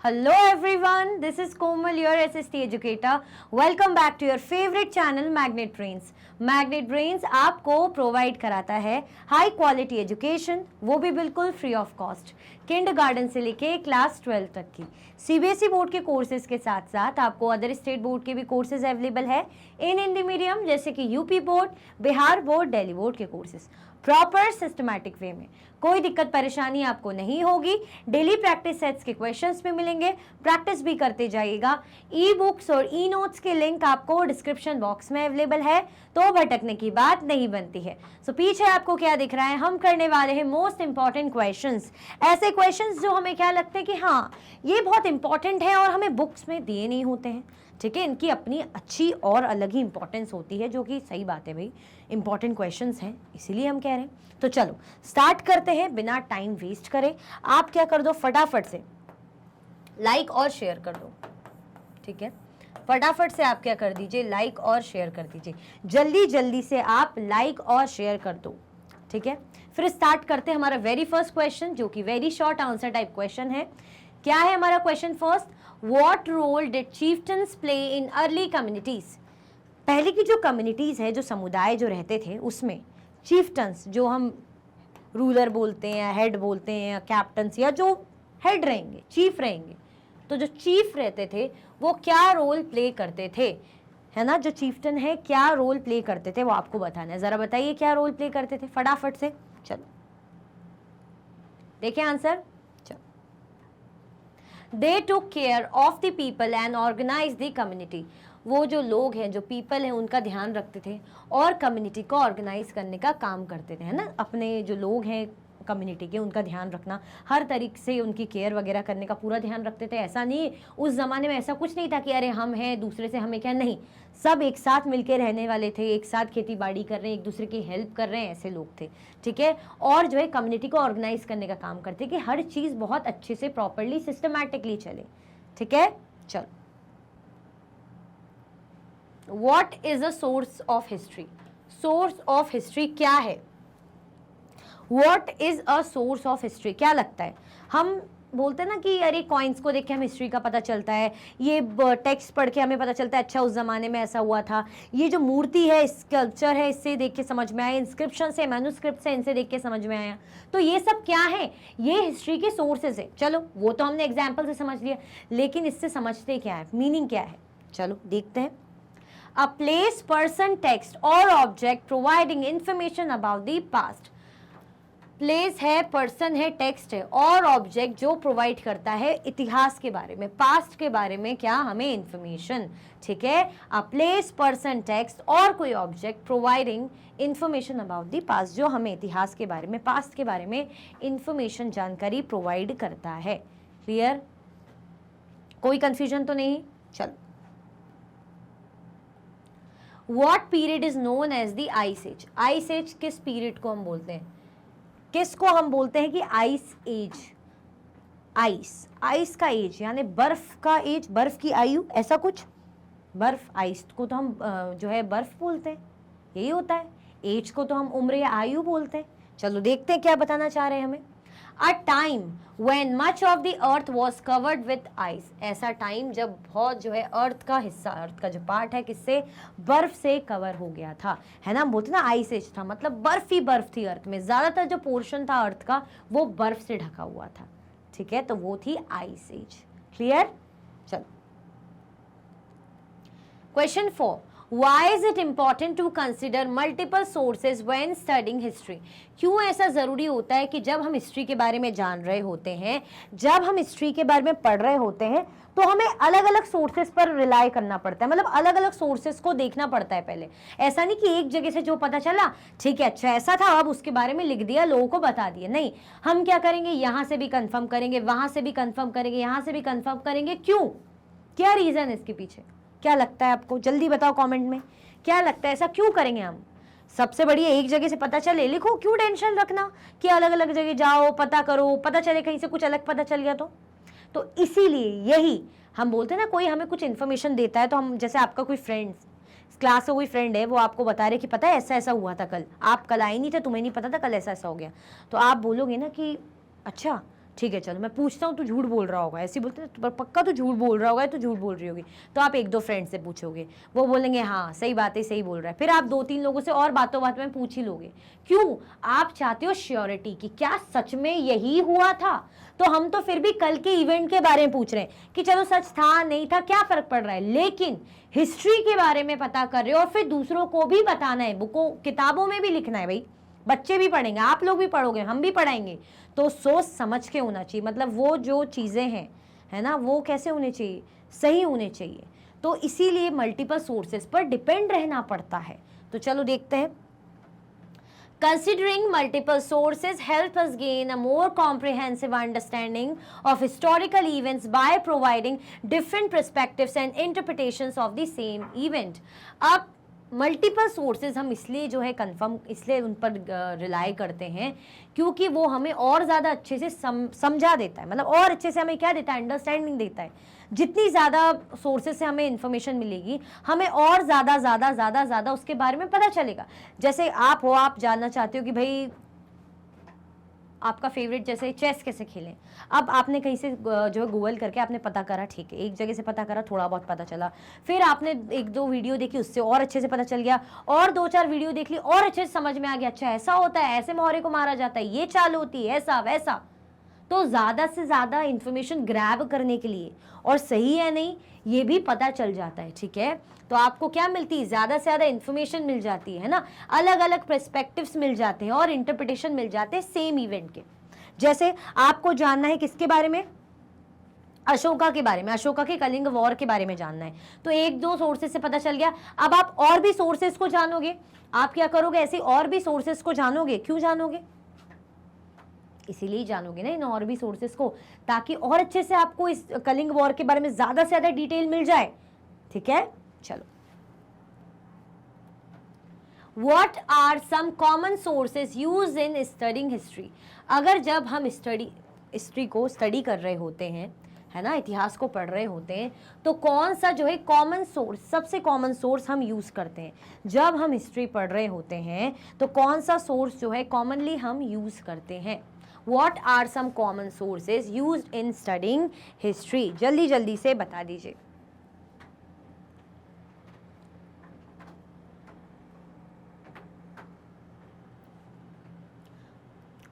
Hello everyone, this is Komal, your SST educator. Welcome back to your favorite channel Magnet Brains. Magnet Brains आपको provide कराता है high quality education, वो भी बिल्कुल free of cost, kindergarten से लेके class 12 तक की सीबीएसई बोर्ड के कोर्सेज के साथ साथ आपको अदर स्टेट बोर्ड के भी कोर्सेज अवेलेबल है इन हिंदी मीडियम, जैसे कि UP board, Bihar board, Delhi board के कोर्सेज प्रॉपर सिस्टमैटिक वे में। कोई दिक्कत परेशानी आपको नहीं होगी। डेली प्रैक्टिस सेट्स के क्वेश्चंस भी मिलेंगे, प्रैक्टिस भी करते जाइएगा। ई बुक्स और ई नोट्स के लिंक आपको डिस्क्रिप्शन बॉक्स में अवेलेबल है, तो भटकने की बात नहीं बनती है। सो पीछे आपको क्या दिख रहा है, हम करने वाले हैं मोस्ट इंपॉर्टेंट क्वेश्चंस, ऐसे क्वेश्चंस जो हमें क्या लगते हैं कि हाँ ये बहुत इंपॉर्टेंट है और हमें बुक्स में दिए नहीं होते हैं। ठीक है, इनकी अपनी अच्छी और अलग ही इंपॉर्टेंस होती है, जो कि सही बात है भाई, इंपॉर्टेंट क्वेश्चंस हैं इसीलिए हम कह रहे हैं। तो चलो स्टार्ट करते हैं बिना टाइम वेस्ट करे। आप क्या कर दो, फटाफट से लाइक और शेयर कर दो। ठीक है, फटाफट से आप क्या कर दीजिए, लाइक और शेयर कर दीजिए। जल्दी जल्दी से आप लाइक और शेयर कर दो। ठीक है, फिर स्टार्ट करते हैं हमारा वेरी फर्स्ट क्वेश्चन, जो कि very short answer type question है। क्या है हमारा question first? What role did chieftains play in early communities? पहले की जो कम्युनिटीज़ है, जो समुदाय जो रहते थे, उसमें चीफ्टन्स, जो हम रूलर बोलते हैं, हेड बोलते हैं, या कैप्टन्स, या जो हेड रहेंगे, चीफ रहेंगे, तो जो चीफ रहते थे वो क्या रोल प्ले करते थे, है ना? जो चीफ्टन है क्या रोल प्ले करते थे वो आपको बताना है। ज़रा बताइए क्या रोल प्ले करते थे फटाफट से। चलो देखिए answer. They took care of the people and organized the community. वो जो लोग हैं, जो पीपल हैं, उनका ध्यान रखते थे और कम्युनिटी को ऑर्गेनाइज करने का काम करते थे, है ना? अपने जो लोग हैं कम्युनिटी के, उनका ध्यान रखना, हर तरीके से उनकी केयर वगैरह करने का पूरा ध्यान रखते थे। ऐसा नहीं, उस ज़माने में ऐसा कुछ नहीं था कि अरे हम हैं दूसरे से हमें क्या, नहीं, सब एक साथ मिलके रहने वाले थे, एक साथ खेती बाड़ी कर रहे हैं, एक दूसरे की हेल्प कर रहे हैं, ऐसे लोग थे। ठीक है, और जो है कम्युनिटी को ऑर्गेनाइज करने का काम करते कि हर चीज़ बहुत अच्छे से प्रॉपरली सिस्टमैटिकली चले। ठीक है, चलो, what is a source of history? Source of history क्या है? What is a source of history? क्या लगता है? हम बोलते हैं ना कि अरे कॉइन्स को देख के हमें हिस्ट्री का पता चलता है, ये टेक्स्ट पढ़ के हमें पता चलता है अच्छा उस ज़माने में ऐसा हुआ था, ये जो मूर्ति है, स्कल्पचर है, इससे देख के समझ में आया, इंस्क्रिप्शन से, मैन्युस्क्रिप्ट से, इनसे देख के समझ में आया। तो ये सब क्या है? ये हिस्ट्री के सोर्सेज है। चलो वो तो हमने एग्जाम्पल से समझ लिया, लेकिन इससे समझते क्या है, मीनिंग क्या है? चलो देखते हैं। अ प्लेस, पर्सन, टेक्स्ट और object providing information about the past. Place है, पर्सन है, टेक्स्ट है और ऑब्जेक्ट जो प्रोवाइड करता है इतिहास के बारे में, पास्ट के बारे में क्या, हमें इंफॉर्मेशन। ठीक है, अ प्लेस, पर्सन, टेक्स्ट और कोई object providing information about the past, जो हमें इतिहास के बारे में, पास्ट के बारे में इंफॉर्मेशन, जानकारी प्रोवाइड करता है। क्लियर? कोई कंफ्यूजन तो नहीं? चलो, what period is known as the ice age? Ice age किस पीरियड को हम बोलते हैं? किसको हम बोलते हैं कि आइस एज? आइस, आइस का एज यानी बर्फ का एज, बर्फ की आयु, ऐसा कुछ। बर्फ, आइस को तो हम जो है बर्फ बोलते हैं, यही होता है। एज को तो हम उम्र या आयु बोलते हैं। चलो देखते हैं क्या बताना चाह रहे हैं हमें। A time when much of the earth was covered with ice. ऐसा टाइम जब बहुत जो है अर्थ का हिस्सा, अर्थ का जो पार्ट है, किससे, बर्फ से कवर हो गया था, है ना? बोलते ना आइस एज था, मतलब बर्फ ही बर्फ थी अर्थ में, ज्यादातर जो पोर्शन था अर्थ का वो बर्फ से ढका हुआ था। ठीक है, तो वो थी आइस एज। क्लियर? चलो question 4, Why is it important to consider multiple sources when studying history? क्यों ऐसा ज़रूरी होता है कि जब हम हिस्ट्री के बारे में जान रहे होते हैं, जब हम हिस्ट्री के बारे में पढ़ रहे होते हैं, तो हमें अलग अलग सोर्सेज पर रिलाई करना पड़ता है, मतलब अलग अलग सोर्सेज को देखना पड़ता है पहले। ऐसा नहीं कि एक जगह से जो पता चला, ठीक है अच्छा ऐसा था, अब उसके बारे में लिख दिया, लोगों को बता दिया। नहीं, हम क्या करेंगे, यहाँ से भी कंफर्म करेंगे, वहाँ से भी कंफर्म करेंगे, यहाँ से भी कंफर्म करेंगे। क्यों? क्या रीज़न है इसके पीछे? क्या लगता है आपको? जल्दी बताओ कमेंट में, क्या लगता है ऐसा क्यों करेंगे हम? सबसे बढ़िया एक जगह से पता चले लिखो, क्यों टेंशन रखना कि अलग अलग जगह जाओ, पता करो, पता चले कहीं से कुछ अलग पता चल गया तो इसीलिए यही हम बोलते हैं ना, कोई हमें कुछ इन्फॉर्मेशन देता है तो हम, जैसे आपका कोई फ्रेंड्स, क्लास का कोई फ्रेंड है, वो आपको बता रहे कि पता है ऐसा ऐसा हुआ था कल, आप कल आए नहीं थे, तुम्हें नहीं पता था कल ऐसा ऐसा हो गया, तो आप बोलोगे ना कि अच्छा ठीक है चलो मैं पूछता हूँ, तू झूठ बोल रहा होगा, ऐसे बोलते हैं पक्का तू झूठ बोल रहा होगा, तू झूठ बोल रही होगी। तो आप एक दो फ्रेंड से पूछोगे, वो बोलेंगे हाँ सही बात है, सही बोल रहा है। फिर आप दो तीन लोगों से और बातों बात में पूछ ही लोगे। क्यों? आप चाहते हो श्योरिटी कि क्या सच में यही हुआ था। तो हम तो फिर भी कल के इवेंट के बारे में पूछ रहे हैं कि चलो सच था नहीं था क्या फर्क पड़ रहा है, लेकिन हिस्ट्री के बारे में पता कर रहे हो और फिर दूसरों को भी बताना है, बुकों किताबों में भी लिखना है। भाई बच्चे भी पढ़ेंगे, आप लोग भी पढ़ोगे, हम भी पढ़ाएंगे, तो सोच समझ के होना चाहिए। मतलब वो जो चीज़ें हैं है ना, वो कैसे होने चाहिए, सही होने चाहिए। तो इसीलिए मल्टीपल सोर्सेस पर डिपेंड रहना पड़ता है। तो चलो देखते हैं। Considering multiple sources help us gain a more comprehensive understanding of historical events by providing different perspectives and interpretations of the same event. अब मल्टीपल सोर्सेज हम इसलिए जो है कंफर्म इसलिए उन पर रिलाई करते हैं क्योंकि वो हमें और ज़्यादा अच्छे से समझा देता है, मतलब और अच्छे से हमें क्या देता है, अंडरस्टैंडिंग देता है। जितनी ज़्यादा सोर्सेज से हमें इन्फॉर्मेशन मिलेगी, हमें और ज़्यादा उसके बारे में पता चलेगा। जैसे आप हो, आप जानना चाहते हो कि भाई आपका फेवरेट जैसे चेस कैसे खेलें। अब आपने कहीं से जो है गूगल करके आपने पता करा, ठीक है, एक जगह से पता करा, थोड़ा बहुत पता चला, फिर आपने एक दो वीडियो देखी, उससे और अच्छे से पता चल गया, और दो चार वीडियो देख ली, और अच्छे से समझ में आ गया, अच्छा ऐसा होता है, ऐसे मोहरे को मारा जाता है, ये चाल होती है, ऐसा वैसा। तो ज़्यादा से ज़्यादा इंफॉर्मेशन ग्रैब करने के लिए और सही है नहीं ये भी पता चल जाता है, ठीक है। तो आपको क्या मिलती है, ज़्यादा से ज़्यादा इंफॉर्मेशन मिल जाती है ना, अलग अलग पर्सपेक्टिव्स मिल जाते हैं और इंटरप्रिटेशन मिल जाते हैं सेम इवेंट के। जैसे आपको जानना है किसके बारे में, अशोका के बारे में, अशोका के कलिंग वॉर के बारे में जानना है, तो एक दो सोर्सेज से पता चल गया। अब आप और भी सोर्सेज को जानोगे, आप क्या करोगे, ऐसे और भी सोर्सेज को जानोगे। क्यों जानोगे, इसीलिए जानोगे ना इन और भी सोर्सेस को, ताकि और अच्छे से आपको इस कलिंग वॉर के बारे में ज्यादा से ज्यादा डिटेल मिल जाए, ठीक है। चलो, what are some common sources used in studying history. अगर जब हम हिस्ट्री को स्टडी कर रहे होते हैं, है ना, इतिहास को पढ़ रहे होते हैं, तो कौन सा जो है कॉमन सोर्स, सबसे कॉमन सोर्स हम यूज करते हैं जब हम हिस्ट्री पढ़ रहे होते हैं, तो कौन सा सोर्स जो है कॉमनली हम यूज करते हैं। What are some common sources used in studying history? जल्दी जल्दी से बता दीजिए।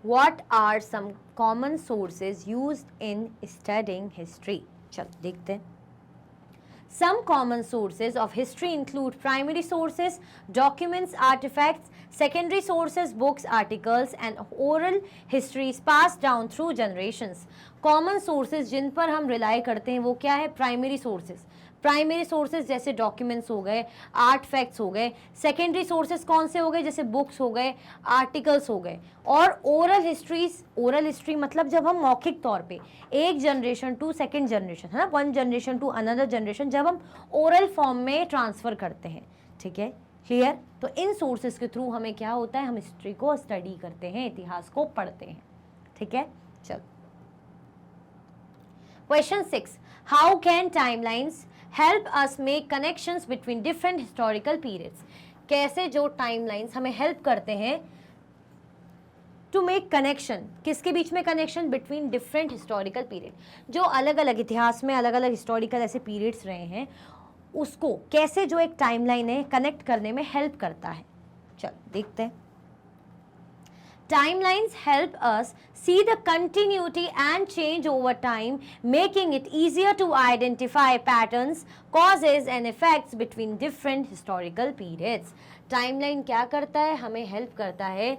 What are some common sources used in studying history? चलो देखते हैं। Some common sources of history include primary sources, documents, artifacts, secondary sources, books, articles, and oral histories passed down through generations. Common sources जिन पर हम rely करते हैं वो क्या है, primary sources. प्राइमरी सोर्सेज जैसे डॉक्यूमेंट्स हो गए, आर्ट फैक्ट्स हो गए। सेकेंडरी सोर्सेज कौन से हो गए, जैसे बुक्स हो गए, आर्टिकल्स हो गए। और ओरल हिस्ट्रीज, ओरल हिस्ट्री मतलब जब हम मौखिक तौर पे एक जनरेशन टू सेकेंड जनरेशन, है ना, one generation to another generation, जब हम ओरल फॉर्म में ट्रांसफर करते हैं, ठीक है, क्लियर। तो इन सोर्सेज के थ्रू हमें क्या होता है, हम हिस्ट्री को स्टडी करते हैं, इतिहास को पढ़ते हैं, ठीक है। चलो, question 6, how can timelines help us make connections between different historical periods. कैसे जो टाइमलाइंस हमें हेल्प करते हैं टू मेक कनेक्शन, किसके बीच में connection, between different historical period, जो अलग अलग इतिहास में अलग अलग हिस्टोरिकल ऐसे पीरियड्स रहे हैं, उसको कैसे जो एक टाइमलाइन है कनेक्ट करने में हेल्प करता है। चलो देखते हैं। Timelines help us see the continuity and change over time, making it easier to identify patterns, causes and effects between different historical periods. Timeline क्या करता है, हमें help करता है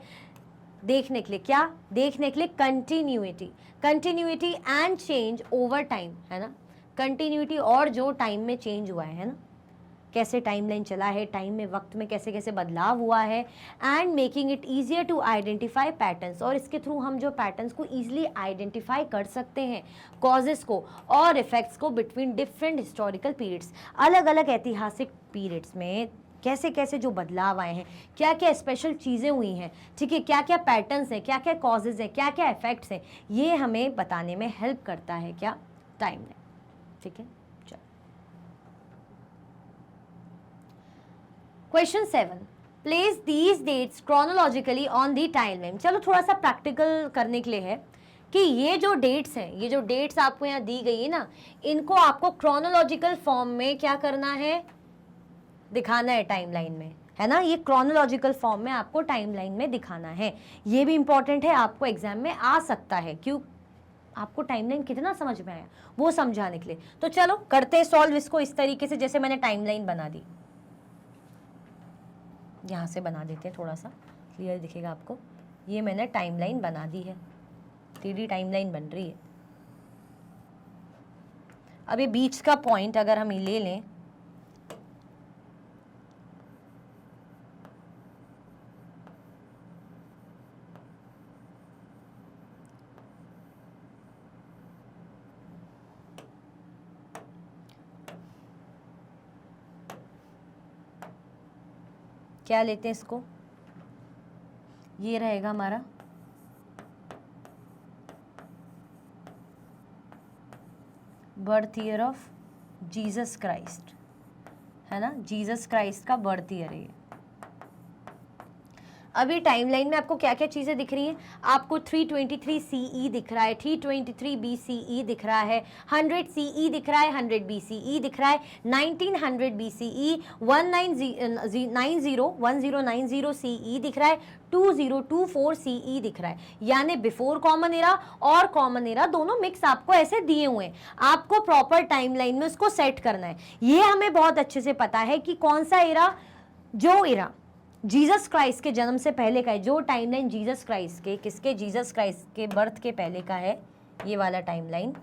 देखने के लिए, क्या देखने के लिए, continuity, continuity and change over time, है ना, continuity और जो टाइम में चेंज हुआ है ना, कैसे टाइमलाइन चला है, टाइम में वक्त में कैसे कैसे बदलाव हुआ है, and making it easier to identify patterns, और इसके थ्रू हम जो पैटर्न्स को ईजिली आइडेंटिफाई कर सकते हैं, कॉजेस को और इफेक्ट्स को बिटवीन डिफरेंट हिस्टोरिकल पीरियड्स, अलग अलग ऐतिहासिक पीरियड्स में कैसे कैसे जो बदलाव आए हैं, क्या क्या स्पेशल चीज़ें हुई हैं, ठीक है, क्या क्या पैटर्न्स हैं, क्या क्या कॉजेज़ हैं, क्या क्या इफेक्ट्स हैं, ये हमें बताने में हेल्प करता है क्या, टाइमलाइन, ठीक है। Question 7, place these dates chronologically on the timeline. चलो थोड़ा सा प्रैक्टिकल करने के लिए है कि ये जो डेट्स हैं, ये जो डेट्स आपको यहाँ दी गई है ना, इनको आपको क्रोनोलॉजिकल फॉर्म में क्या करना है, दिखाना है टाइमलाइन में, है ना। ये क्रोनोलॉजिकल फॉर्म में आपको टाइमलाइन में दिखाना है। ये भी इंपॉर्टेंट है, आपको एग्जाम में आ सकता है। क्यों? आपको टाइमलाइन कितना समझ में आया वो समझाने के लिए। तो चलो करते हैं सॉल्व इसको इस तरीके से, जैसे मैंने टाइमलाइन बना दी। यहाँ से बना देते हैं, थोड़ा सा क्लियर दिखेगा आपको। ये मैंने टाइमलाइन बना दी है, 3D टाइमलाइन बन रही है। अब ये बीच का पॉइंट अगर हम ले लें, क्या लेते हैं इसको, ये रहेगा हमारा birth year of Jesus Christ, है ना। जीसस क्राइस्ट का बर्थ ईयर है ये। अभी टाइमलाइन में आपको क्या क्या चीज़ें दिख रही हैं, आपको 323 CE दिख रहा है, 323 BCE दिख रहा है, 100 CE दिख रहा है, 100 BCE दिख रहा है, 1900 BCE, 1090 CE दिख रहा है, 2024 CE दिख रहा है। यानी बिफोर कॉमन एरा और कॉमन एरा दोनों मिक्स आपको ऐसे दिए हुए हैं। आपको प्रॉपर टाइमलाइन में उसको सेट करना है। ये हमें बहुत अच्छे से पता है कि कौन सा एरा, जो एरा जीसस क्राइस्ट के जन्म से पहले का है, जो टाइमलाइन जीसस क्राइस्ट के, किसके, जीसस क्राइस्ट के बर्थ के पहले का है, ये वाला टाइमलाइन,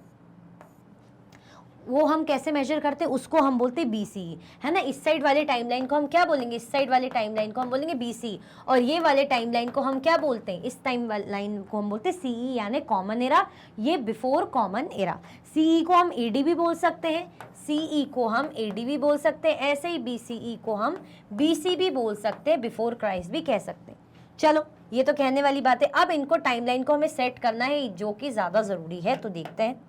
वो हम कैसे मेजर करते हैं, उसको हम बोलते हैं BCE, है ना। इस साइड वाले टाइमलाइन को हम क्या बोलेंगे, इस साइड वाले टाइमलाइन को हम बोलेंगे BCE, और ये वाले टाइमलाइन को हम क्या बोलते हैं, इस टाइम लाइन को हम बोलते हैं CE, यानी कॉमन एरा। ये बिफोर कॉमन एरा। CE को हम AD भी बोल सकते हैं, CE को हम AD भी बोल सकते हैं, ऐसे ही BCE को हम BC भी बोल सकते हैं, बिफोर क्राइस्ट भी कह सकते हैं। चलो ये तो कहने वाली बात है। अब इनको टाइमलाइन को हमें सेट करना है, जो कि ज़्यादा ज़रूरी है, तो देखते हैं।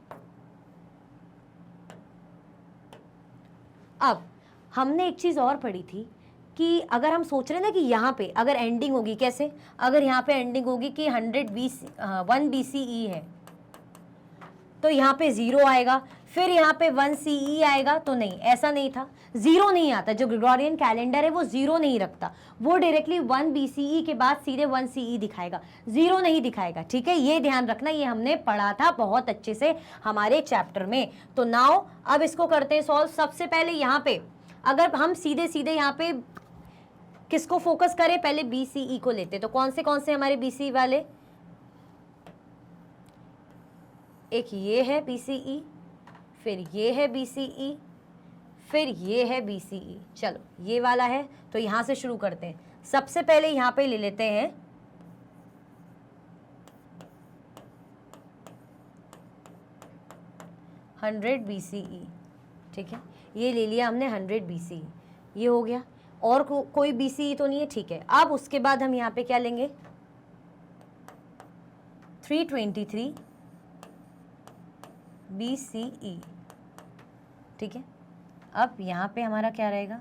अब हमने एक चीज़ और पढ़ी थी कि अगर हम सोच रहे हैं ना कि यहाँ पे अगर एंडिंग होगी, कैसे, अगर यहाँ पे एंडिंग होगी कि 1 BCE है, तो यहाँ पे 0 आएगा, फिर यहाँ पे 1 CE आएगा, तो नहीं, ऐसा नहीं था, 0 नहीं आता। जो ग्रेगोरियन कैलेंडर है वो 0 नहीं रखता, वो डायरेक्टली 1 BCE के बाद सीधे 1 CE दिखाएगा, 0 नहीं दिखाएगा। ठीक है, ये ध्यान रखना, ये हमने पढ़ा था बहुत अच्छे से हमारे चैप्टर में। तो नाउ अब इसको करते हैं सॉल्व। सबसे पहले यहाँ पे अगर हम सीधे सीधे यहाँ पे किसको फोकस करें, पहले BCE को लेते, तो कौन से हमारे BCE वाले, एक ये है BCE, फिर ये है BCE, फिर ये है BCE। चलो ये वाला है, तो यहाँ से शुरू करते हैं। सबसे पहले यहाँ पे ले लेते हैं 100 BCE। ठीक है, ये ले लिया हमने 100 BCE, ये हो गया। और कोई BCE तो नहीं है, ठीक है। अब उसके बाद हम यहाँ पे क्या लेंगे, 323 BCE। ठीक है, अब यहाँ पे हमारा क्या रहेगा,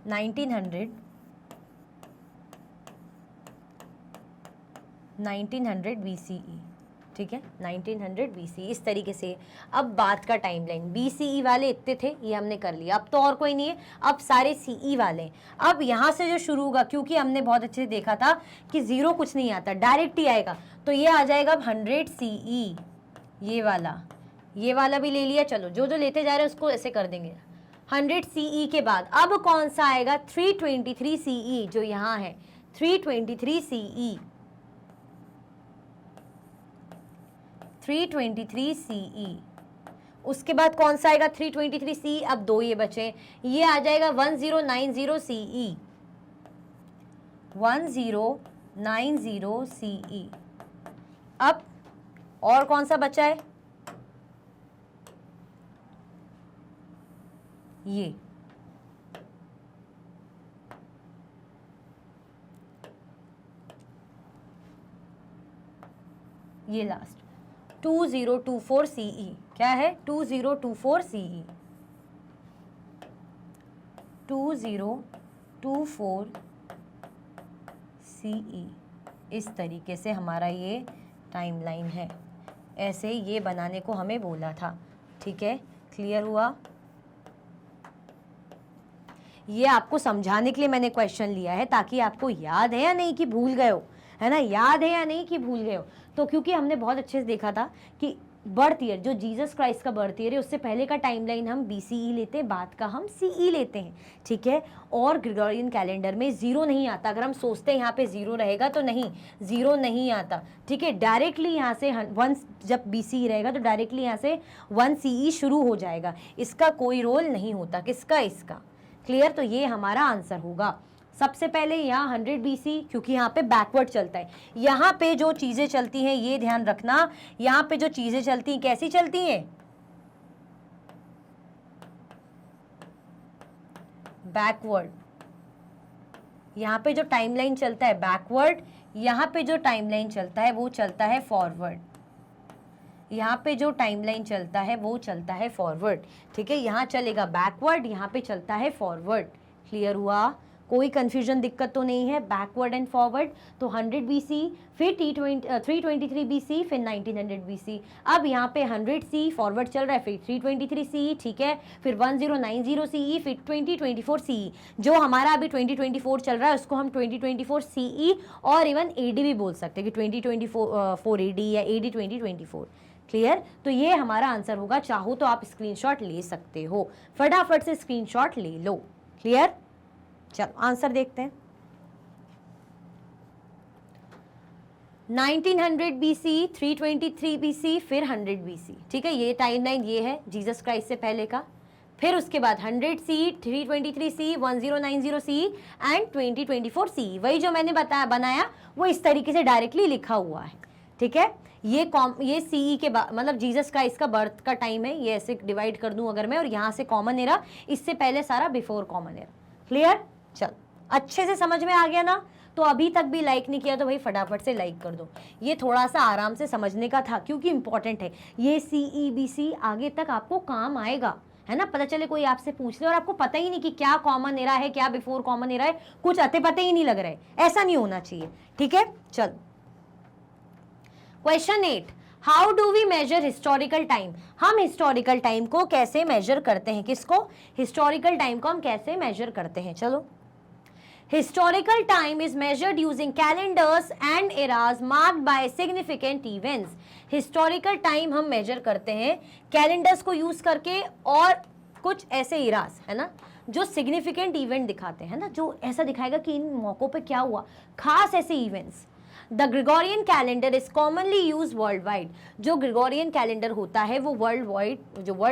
नाइनटीन हंड्रेड BCE। ठीक है, 1900 BCE, इस तरीके से। अब बात का टाइमलाइन, BCE वाले इतने थे, ये हमने कर लिया। अब तो और कोई नहीं है, अब सारे CE वाले। अब यहाँ से जो शुरू होगा, क्योंकि हमने बहुत अच्छे से देखा था कि 0 कुछ नहीं आता, डायरेक्ट ही आएगा, तो ये आ जाएगा 100 CE, ये वाला भी ले लिया। चलो जो जो लेते जा रहे हैं उसको ऐसे कर देंगे। 100 CE के बाद अब कौन सा आएगा, 323 CE, जो यहाँ है 323 CE, 323 CE। उसके बाद कौन सा आएगा 323 CE, अब दो ये बचे, ये आ जाएगा 1090 CE, 1090 CE। अब और कौन सा बचा है, ये लास्ट 2024 CE। क्या है 2024 CE, 2024 CE। इस तरीके से हमारा ये टाइमलाइन है, ऐसे ये बनाने को हमें बोला था। ठीक है, क्लियर हुआ? ये आपको समझाने के लिए मैंने क्वेश्चन लिया है, ताकि आपको याद है या नहीं कि भूल गए हो, है ना, याद है या नहीं कि भूल गए हो। तो क्योंकि हमने बहुत अच्छे से देखा था कि बर्थ ईयर, जो जीसस क्राइस्ट का बर्थ ईयर है, उससे पहले का टाइमलाइन हम BCE लेते हैं, बाद का हम CE लेते हैं। ठीक है, और ग्रेगोरियन कैलेंडर में जीरो नहीं आता। अगर हम सोचते हैं यहाँ पे जीरो रहेगा, तो नहीं, जीरो नहीं आता। ठीक है, डायरेक्टली यहाँ से 1 जब BCE रहेगा तो डायरेक्टली यहाँ से 1 CE शुरू हो जाएगा। इसका कोई रोल नहीं होता, किसका? इसका। क्लियर? तो ये हमारा आंसर होगा। सबसे पहले यहाँ 100 BC, क्योंकि यहाँ पे बैकवर्ड चलता है। यहाँ पे जो चीजें चलती हैं, ये ध्यान रखना, यहाँ पे जो चीजें चलती हैं कैसी चलती हैं? बैकवर्ड। यहाँ पे जो टाइमलाइन चलता है बैकवर्ड, यहाँ पे जो टाइमलाइन चलता है वो चलता है फॉरवर्ड। यहाँ पे जो टाइमलाइन चलता है वो चलता है फॉरवर्ड। ठीक है, यहाँ चलेगा बैकवर्ड, यहाँ पे चलता है फॉरवर्ड। क्लियर हुआ? कोई कंफ्यूजन, दिक्कत तो नहीं है? Backward and forward. तो 100 BC, फिर 323 BC, फिर 1900 BC। अब यहाँ पे 100 CE फॉरवर्ड चल रहा है, फिर 323 CE। ठीक है, फिर 1090 CE, फिर 2024 CE। जो हमारा अभी 2024 चल रहा है उसको हम 2024 CE और इवन AD भी बोल सकते हैं कि 2024 AD या AD 2024। क्लियर? तो ये हमारा आंसर होगा। चाहो तो आप स्क्रीनशॉट ले सकते हो, फटाफट से स्क्रीनशॉट ले लो। क्लियर? चलो आंसर देखते हैं। 1900 BC, 323 BC, फिर 100 BC। ठीक है, ये टाइमलाइन ये है जीसस क्राइस्ट से पहले का। फिर उसके बाद 100 CE, 323 CE, 1090 CE and 2024 CE। वही जो मैंने बनाया वो इस तरीके से डायरेक्टली लिखा हुआ है। ठीक है, ये CE के बाद, मतलब जीसस क्राइस्ट का बर्थ का टाइम है, ये ऐसे डिवाइड कर दूं अगर मैं, और यहाँ से कॉमन एरा, इससे पहले सारा बिफोर कॉमन एरा। क्लियर? चल, अच्छे से समझ में आ गया ना? तो अभी तक भी लाइक नहीं किया तो भाई फटाफट से लाइक कर दो। ये थोड़ा सा आराम से समझने का था, क्योंकि इंपॉर्टेंट है ये। CE BC आगे तक आपको काम आएगा, है ना। पता चले कोई आपसे पूछ ले और आपको पता ही नहीं कि क्या कॉमन एरा है, क्या बिफोर कॉमन एरा है, कुछ अते पते ही नहीं लग रहा है, ऐसा नहीं होना चाहिए। ठीक है, चल question 8, how do we measure historical time. हम हिस्टोरिकल टाइम को कैसे मेजर करते हैं? किसको? हिस्टोरिकल टाइम को हम कैसे मेजर करते हैं? चलो, historical time is measured using calendars and eras marked by significant events। historical time हम measure करते हैं calendars को use करके और कुछ ऐसे eras, है ना, जो significant event दिखाते हैं ना, जो ऐसा दिखाएगा कि इन मौकों पे क्या हुआ, खास ऐसे events। The Gregorian calendar is commonly use world wide. जो ग्रेगोरियन कैलेंडर होता है वो वर्ल्ड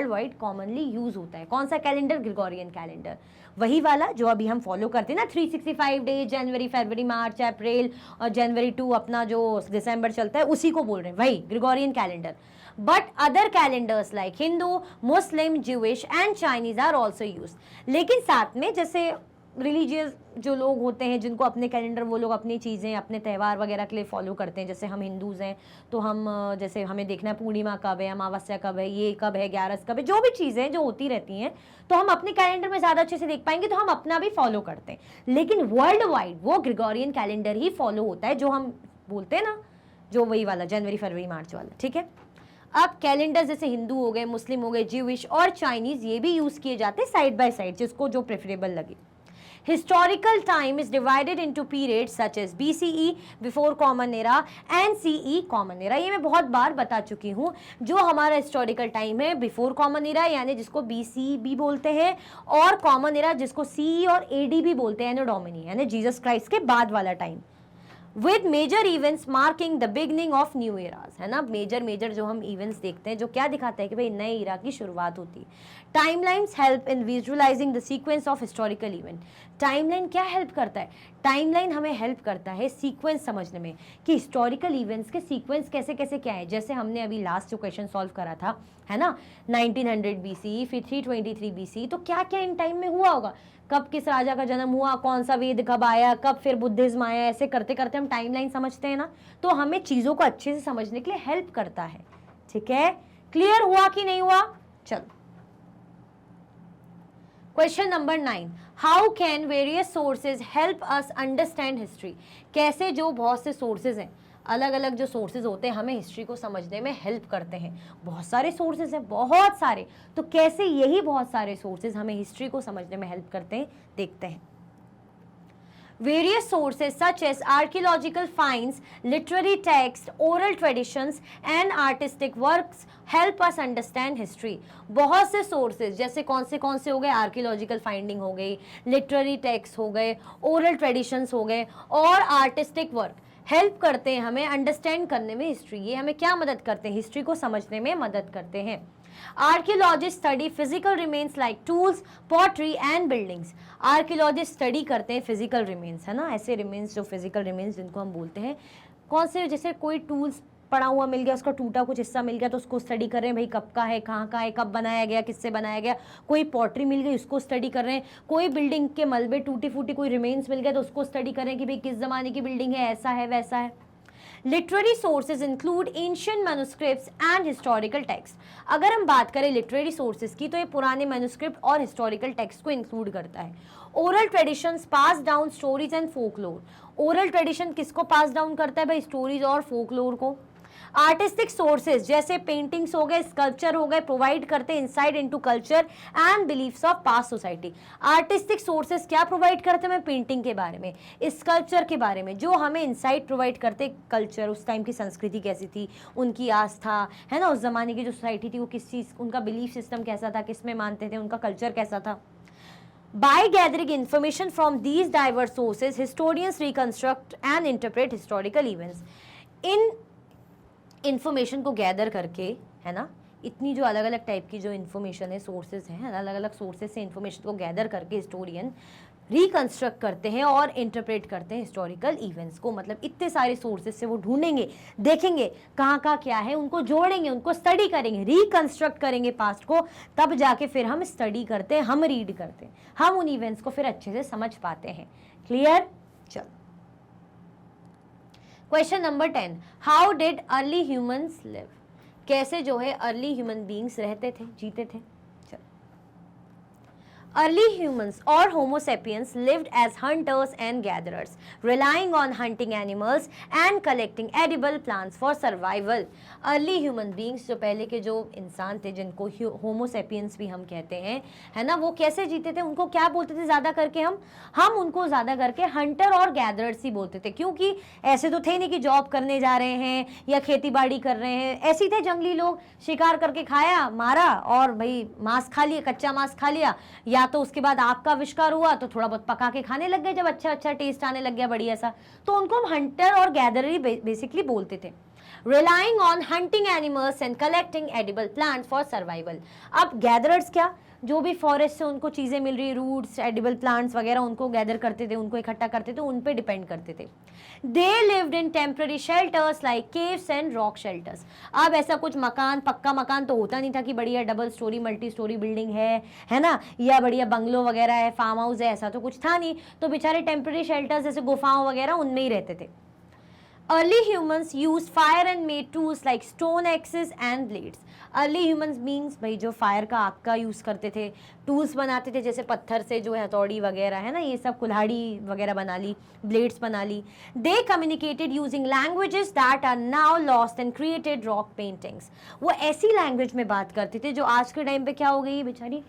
वाइड कॉमनली यूज होता है। कौन सा कैलेंडर? ग्रेगोरियन कैलेंडर, वही वाला जो अभी हम फॉलो करते हैं ना, 365 डेज, जनवरी, फरवरी, मार्च, अप्रैल और जनवरी टू अपना जो दिसंबर चलता है, उसी को बोल रहे हैं, वही Gregorian calendar. But other calendars like Hindu, Muslim, Jewish and Chinese are also use. लेकिन साथ में जैसे रिलीजियस जो लोग होते हैं, जिनको अपने कैलेंडर, वो लोग अपनी चीज़ें, अपने त्यौहार वगैरह के लिए फॉलो करते हैं। जैसे हम हिंदूज़ हैं तो हम, जैसे हमें देखना है पूर्णिमा कब है, अमावस्या कब है, ये कब है, ग्यारस कब है, जो भी चीज़ें जो होती रहती हैं, तो हम अपने कैलेंडर में ज़्यादा अच्छे से देख पाएंगे, तो हम अपना भी फॉलो करते हैं। लेकिन वर्ल्ड वाइड वो ग्रेगोरियन कैलेंडर ही फॉलो होता है, जो हम बोलते हैं ना, जो वही वाला जनवरी, फरवरी, मार्च वाला। ठीक है, अब कैलेंडर जैसे हिंदू हो गए, मुस्लिम हो गए, ज्यूइश और चाइनीज, ये भी यूज़ किए जाते हैं साइड बाय साइड, जिसको जो प्रेफरेबल लगे। Historical time is divided into periods such as BCE, before common era, and CE, common era। ये मैं बहुत बार बता चुकी हूँ। जो हमारा historical time है बिफोर कॉमन एरा, यानी जिसको BCE भी बोलते हैं, और कॉमन एरा जिसको CE और AD भी बोलते हैं, एनो डोमिनी, यानी जीसस क्राइस्ट के बाद वाला time, with major events marking the beginning of new eras, है ना। मेजर जो हम इवेंट्स देखते हैं, जो क्या दिखाते हैं कि भाई नए एरा की शुरुआत होती है। Timelines help in visualising the sequence of historical event. Timeline क्या हेल्प करता है? टाइमलाइन हमें हेल्प करता है सीक्वेंस समझने में, कि हिस्टोरिकल इवेंट्स के सीक्वेंस कैसे कैसे क्या है। जैसे हमने अभी लास्ट जो क्वेश्चन सॉल्व करा था, है ना, 1900 BC, फिर 323 BC, तो क्या क्या इन टाइम में हुआ होगा, कब किस राजा का जन्म हुआ, कौन सा वेद कब आया, कब फिर बुद्धिज्म आया, ऐसे करते करते हम टाइमलाइन समझते हैं ना, तो हमें चीज़ों को अच्छे से समझने के लिए हेल्प करता है। ठीक है, क्लियर हुआ कि नहीं हुआ? चलो question number 9, how can various sources help us understand history? कैसे जो बहुत से सोर्सेज हैं, अलग अलग जो सोर्सेज होते हैं हमें हिस्ट्री को समझने में हेल्प करते हैं। बहुत सारे सोर्सेज हैं, बहुत सारे, तो कैसे यही बहुत सारे सोर्सेज हमें हिस्ट्री को समझने में हेल्प करते हैं, देखते हैं। Various sources such as archaeological finds, literary texts, oral traditions and artistic works help us understand history. बहुत से sources जैसे कौन से हो गए, archaeological finding हो गई, literary texts हो गए, oral traditions हो गए और artistic work हेल्प करते हैं हमें अंडरस्टैंड करने में हिस्ट्री। ये हमें क्या मदद करते हैं? हिस्ट्री को समझने में मदद करते हैं। Archaeologist study physical remains like tools, pottery and buildings. Archaeologist study करते हैं फिजिकल रिमेन्स, है ना, ऐसे रिमेन्स जो फिजिकल रिमेन्स जिनको हम बोलते हैं। कौन से? जैसे कोई टूल्स पड़ा हुआ मिल गया, उसका टूटा कुछ हिस्सा मिल गया तो उसको स्टडी कर रहे हैं, भाई कब का है, कहाँ का है, कब बनाया गया, किससे बनाया गया। कोई पॉटरी मिल गई, उसको स्टडी कर रहे हैं। कोई बिल्डिंग के मलबे टूटी फूटी कोई रिमेन्स मिल गया तो उसको स्टडी कर रहे हैं कि भाई किस जमाने की बिल्डिंग है, ऐसा है वैसा है। Literary sources include ancient manuscripts and historical text. अगर हम बात करें लिटरेरी सोर्सेज की तो ये पुराने मैन्युस्क्रिप्ट और हिस्टोरिकल टेक्स्ट को इंक्लूड करता है। Oral traditions pass down stories and folklore. Oral tradition किसको पास डाउन करता है भाई? स्टोरीज और फोकलोर को। आर्टिस्टिक सोर्सेज जैसे पेंटिंग्स हो गए, स्कल्पचर हो गए, प्रोवाइड करते हैं insight into culture and beliefs of past society. Artistic sources क्या प्रोवाइड करते हैं? मैं पेंटिंग के बारे में, स्कल्पचर के बारे में, जो हमें इंसाइट प्रोवाइड करते कल्चर, उस टाइम की संस्कृति कैसी थी, उनकी आस्था, है ना, उस जमाने की जो सोसाइटी थी वो किस चीज़, उनका बिलीफ सिस्टम कैसा था, किस में मानते थे, उनका कल्चर कैसा था। By gathering information from these diverse sources, historians reconstruct and interpret historical events. In information को गैदर करके, है ना, इतनी जो अलग अलग टाइप की जो इन्फॉर्मेशन है, सोर्सेज हैं, अलग अलग सोर्सेज से इन्फॉर्मेशन को गैदर करके हिस्टोरियन रिकंस्ट्रक्ट करते हैं और इंटरप्रेट करते हैं हिस्टोरिकल इवेंट्स को। मतलब इतने सारे सोर्सेज से वो ढूंढेंगे, देखेंगे कहाँ का क्या है, उनको जोड़ेंगे, उनको स्टडी करेंगे, रिकंस्ट्रक्ट करेंगे पास्ट को, तब जाके फिर हम स्टडी करते हैं, हम रीड करते हैं, हम उन इवेंट्स को फिर अच्छे से समझ पाते हैं। क्लियर? चलो question number 10, how did early humans live? कैसे जो है अर्ली ह्यूमन बींग्स रहते थे, जीते थे। Early humans or Homo sapiens lived as hunters and gatherers, relying on hunting animals and collecting edible plants for survival. Early human beings जो पहले के जो इंसान थे, जिनको Homo sapiens भी हम कहते हैं, है ना, वो कैसे जीते थे? उनको क्या बोलते थे ज़्यादा करके? हम उनको ज़्यादा करके हंटर और गैदरर्स ही बोलते थे, क्योंकि ऐसे तो थे नहीं कि जॉब करने जा रहे हैं या खेती बाड़ी कर रहे हैं। ऐसे ही थे जंगली लोग, शिकार करके खाया, मारा और भाई मांस खा लिया, कच्चा मांस खा लिया, या तो उसके बाद आग का आविष्कार हुआ तो थोड़ा बहुत पका के खाने लग गए, जब अच्छा अच्छा टेस्ट आने लग गया बढ़िया सा, तो उनको हम हंटर और गैदरर बेसिकली बोलते थे। Relying on hunting animals and collecting edible plants for survival. अब गैदरर्स क्या, जो भी फॉरेस्ट से उनको चीज़ें मिल रही, रूट्स, एडिबल प्लांट्स वगैरह, उनको गैदर करते थे, उनको इकट्ठा करते थे, उन पे डिपेंड करते थे। They lived in temporary shelters like caves and rock shelters. अब ऐसा कुछ मकान, पक्का मकान तो होता नहीं था कि बढ़िया double storey multi storey building है ना, या बढ़िया बंगलो वगैरह है, फार्म हाउस है, ऐसा तो कुछ था नहीं, तो बेचारे टेम्पररी शेल्टर्स जैसे गुफाओं वगैरह उनमें ही रहते थे। Early humans used fire and made tools like stone axes and blades. Early humans means भाई जो फायर का, आग का यूज़ करते थे, टूल्स बनाते थे, जैसे पत्थर से जो है हथौड़ी वगैरह, है ना, ये सब कुल्हाड़ी वगैरह बना ली, ब्लेड्स बना ली। They communicated using languages that are now lost and created rock paintings. वो ऐसी लैंग्वेज में बात करते थे जो आज के टाइम पे क्या हो गई है बेचारी,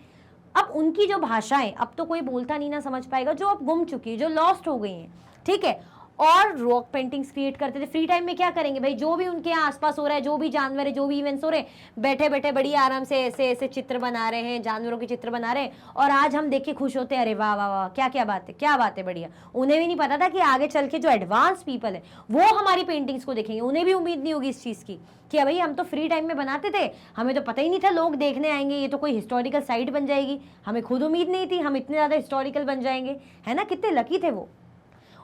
अब उनकी जो भाषाएं अब तो कोई बोलता नहीं ना समझ पाएगा, जो अब गुम चुकी है, जो लॉस्ट हो गई हैं, ठीक है। और रॉक पेंटिंग्स क्रिएट करते थे। फ्री टाइम में क्या करेंगे भाई, जो भी उनके यहाँ आसपास हो रहा है, जो भी जानवर है, जो भी इवेंट्स हो रहे हैं, बैठे बैठे बड़ी आराम से ऐसे ऐसे चित्र बना रहे हैं, जानवरों के चित्र बना रहे हैं, और आज हम देख के खुश होते हैं, अरे वाह वाह वाह, क्या क्या बात है, क्या बात है, बढ़िया। उन्हें भी नहीं पता था कि आगे चल के जो एडवांस पीपल है वो हमारी पेंटिंग्स को देखेंगे, उन्हें भी उम्मीद नहीं होगी इस चीज़ की कि भाई हम तो फ्री टाइम में बनाते थे, हमें तो पता ही नहीं था लोग देखने आएंगे, ये तो कोई हिस्टोरिकल साइट बन जाएगी, हमें खुद उम्मीद नहीं थी हम इतने ज़्यादा हिस्टोरिकल बन जाएंगे, है ना, कितने लकी थे वो।